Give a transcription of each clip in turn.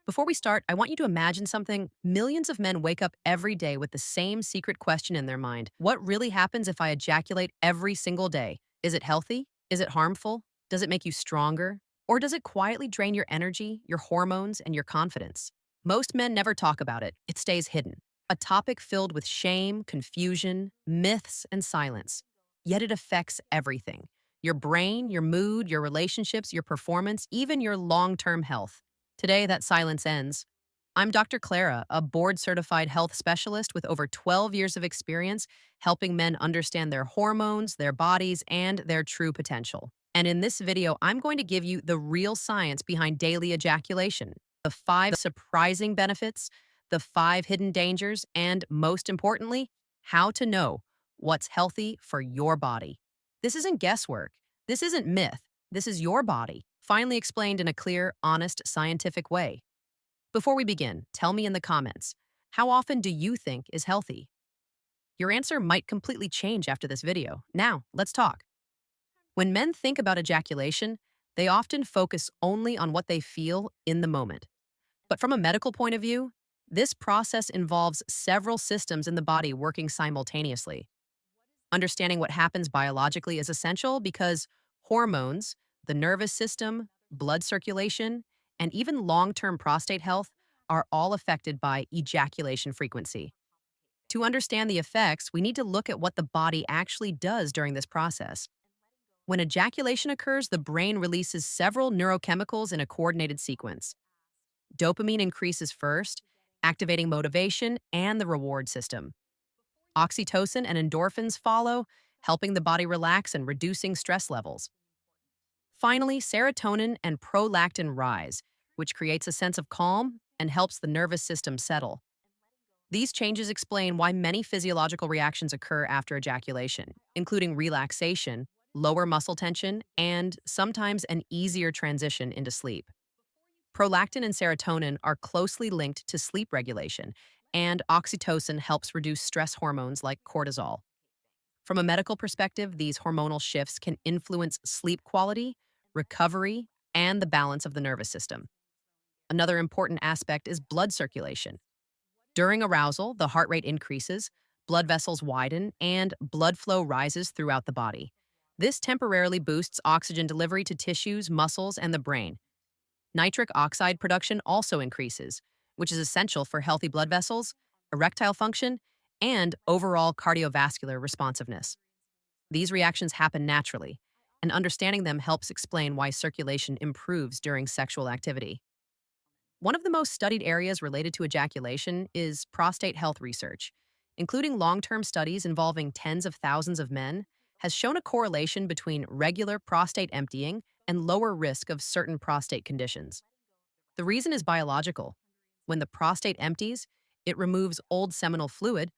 Before we start, I want you to imagine something. Millions of men wake up every day with the same secret question in their mind. What really happens if I ejaculate every single day? Is it healthy? Is it harmful? Does it make you stronger? Or does it quietly drain your energy, your hormones, and your confidence? Most men never talk about it. It stays hidden. A topic filled with shame, confusion, myths, and silence. Yet it affects everything: your brain, your mood, your relationships, your performance, even your long term health. Today, that silence ends. I'm Dr. Clara, a board certified health specialist with over 12 years of experience helping men understand their hormones, their bodies, and their true potential. And in this video, I'm going to give you the real science behind daily ejaculation, the 5 surprising benefits, the 5 hidden dangers, and most importantly, how to know what's healthy for your body. This isn't guesswork. This isn't myth. This is your body, finally explained in a clear, honest, scientific way. Before we begin, tell me in the comments, how often do you think is healthy? Your answer might completely change after this video. Now, let's talk. When men think about ejaculation, they often focus only on what they feel in the moment. But from a medical point of view, this process involves several systems in the body working simultaneously. Understanding what happens biologically is essential because hormones, the nervous system, blood circulation, and even long term prostate health are all affected by ejaculation frequency. To understand the effects, we need to look at what the body actually does during this process. When ejaculation occurs, the brain releases several neurochemicals in a coordinated sequence. Dopamine increases first, activating motivation and the reward system. Oxytocin and endorphins follow, helping the body relax and reducing stress levels. Finally, serotonin and prolactin rise, which creates a sense of calm and helps the nervous system settle. These changes explain why many physiological reactions occur after ejaculation, including relaxation, lower muscle tension, and sometimes an easier transition into sleep. Prolactin and serotonin are closely linked to sleep regulation, and oxytocin helps reduce stress hormones like cortisol. From a medical perspective, these hormonal shifts can influence sleep quality, recovery, and the balance of the nervous system. Another important aspect is blood circulation. During arousal, the heart rate increases, blood vessels widen, and blood flow rises throughout the body. This temporarily boosts oxygen delivery to tissues, muscles, and the brain. Nitric oxide production also increases, which is essential for healthy blood vessels, erectile function, and overall cardiovascular responsiveness. These reactions happen naturally, and understanding them helps explain why circulation improves during sexual activity. One of the most studied areas related to ejaculation is prostate health research, including long-term studies involving tens of thousands of men, has shown a correlation between regular prostate emptying and lower risk of certain prostate conditions. The reason is biological. When the prostate empties, it removes old seminal fluid,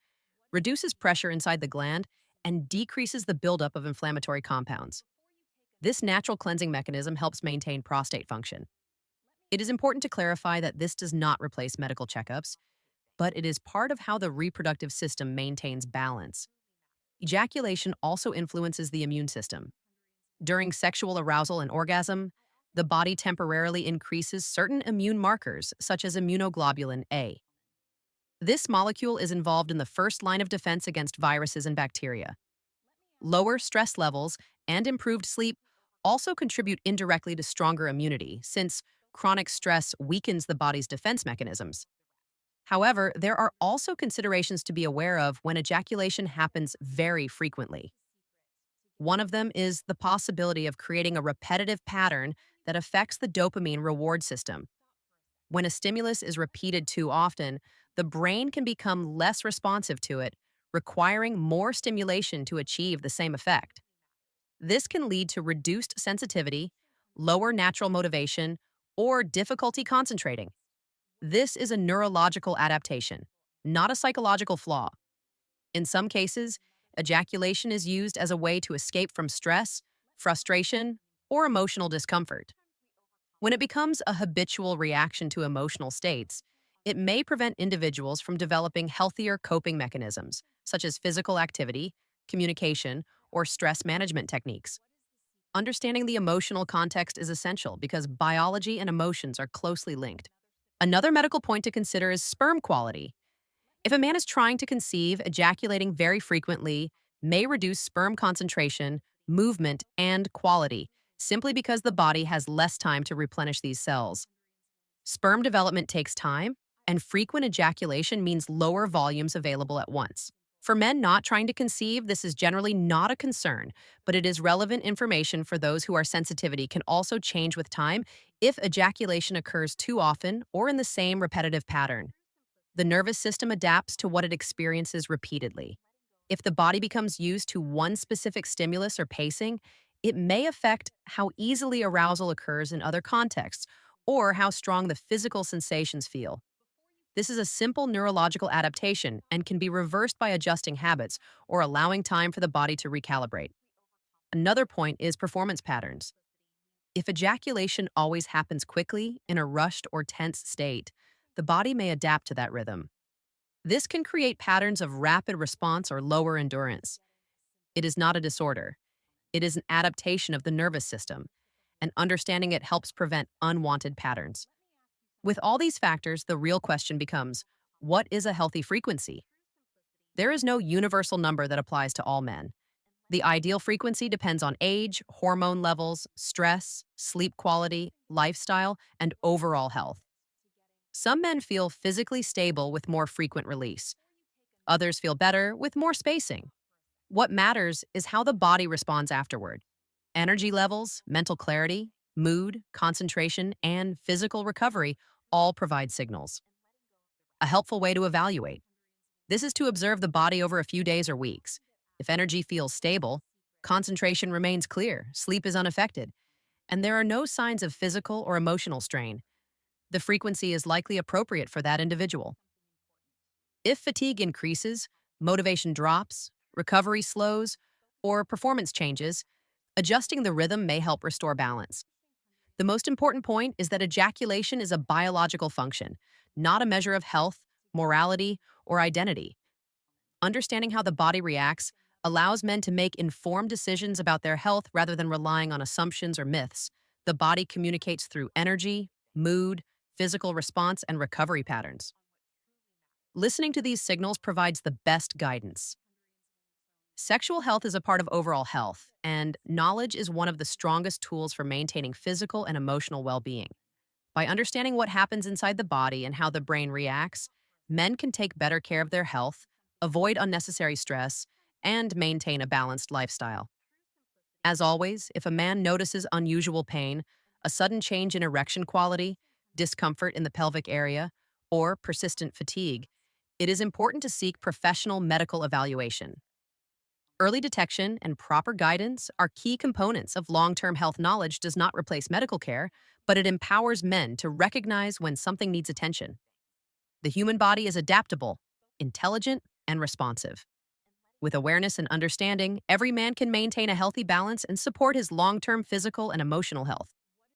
reduces pressure inside the gland, and decreases the buildup of inflammatory compounds. This natural cleansing mechanism helps maintain prostate function. It is important to clarify that this does not replace medical checkups, but it is part of how the reproductive system maintains balance. Ejaculation also influences the immune system. During sexual arousal and orgasm, the body temporarily increases certain immune markers, such as immunoglobulin A. This molecule is involved in the first line of defense against viruses and bacteria. Lower stress levels and improved sleep also contribute indirectly to stronger immunity, since chronic stress weakens the body's defense mechanisms. However, there are also considerations to be aware of when ejaculation happens very frequently. One of them is the possibility of creating a repetitive pattern that affects the dopamine reward system. When a stimulus is repeated too often, the brain can become less responsive to it, requiring more stimulation to achieve the same effect. This can lead to reduced sensitivity, lower natural motivation, or difficulty concentrating. This is a neurological adaptation, not a psychological flaw. In some cases, ejaculation is used as a way to escape from stress, frustration, or emotional discomfort. When it becomes a habitual reaction to emotional states, it may prevent individuals from developing healthier coping mechanisms, such as physical activity, communication, or stress management techniques. Understanding the emotional context is essential because biology and emotions are closely linked. Another medical point to consider is sperm quality. If a man is trying to conceive, ejaculating very frequently may reduce sperm concentration, movement, and quality, simply because the body has less time to replenish these cells. Sperm development takes time, and frequent ejaculation means lower volumes available at once. For men not trying to conceive, this is generally not a concern, but it is relevant information for those who our sensitivity can also change with time if ejaculation occurs too often or in the same repetitive pattern. The nervous system adapts to what it experiences repeatedly. If the body becomes used to one specific stimulus or pacing, it may affect how easily arousal occurs in other contexts or how strong the physical sensations feel. This is a simple neurological adaptation and can be reversed by adjusting habits or allowing time for the body to recalibrate. Another point is performance patterns. If ejaculation always happens quickly in a rushed or tense state, the body may adapt to that rhythm. This can create patterns of rapid response or lower endurance. It is not a disorder. It is an adaptation of the nervous system, and understanding it helps prevent unwanted patterns. With all these factors, the real question becomes, what is a healthy frequency? There is no universal number that applies to all men. The ideal frequency depends on age, hormone levels, stress, sleep quality, lifestyle, and overall health. Some men feel physically stable with more frequent release. Others feel better with more spacing. What matters is how the body responds afterward. Energy levels, mental clarity, mood, concentration, and physical recovery all provide signals. A helpful way to evaluate. This is to observe the body over a few days or weeks. If energy feels stable, concentration remains clear, sleep is unaffected, and there are no signs of physical or emotional strain, the frequency is likely appropriate for that individual. If fatigue increases, motivation drops, recovery slows, or performance changes, adjusting the rhythm may help restore balance. The most important point is that ejaculation is a biological function, not a measure of health, morality, or identity. Understanding how the body reacts allows men to make informed decisions about their health rather than relying on assumptions or myths. The body communicates through energy, mood, physical response, and recovery patterns. Listening to these signals provides the best guidance. Sexual health is a part of overall health, and knowledge is one of the strongest tools for maintaining physical and emotional well being. By understanding what happens inside the body and how the brain reacts, men can take better care of their health, avoid unnecessary stress, and maintain a balanced lifestyle. As always, if a man notices unusual pain, a sudden change in erection quality, discomfort in the pelvic area, or persistent fatigue, it is important to seek professional medical evaluation. Early detection and proper guidance are key components of long-term health. Knowledge does not replace medical care, but it empowers men to recognize when something needs attention. The human body is adaptable, intelligent, and responsive. With awareness and understanding, every man can maintain a healthy balance and support his long-term physical and emotional health.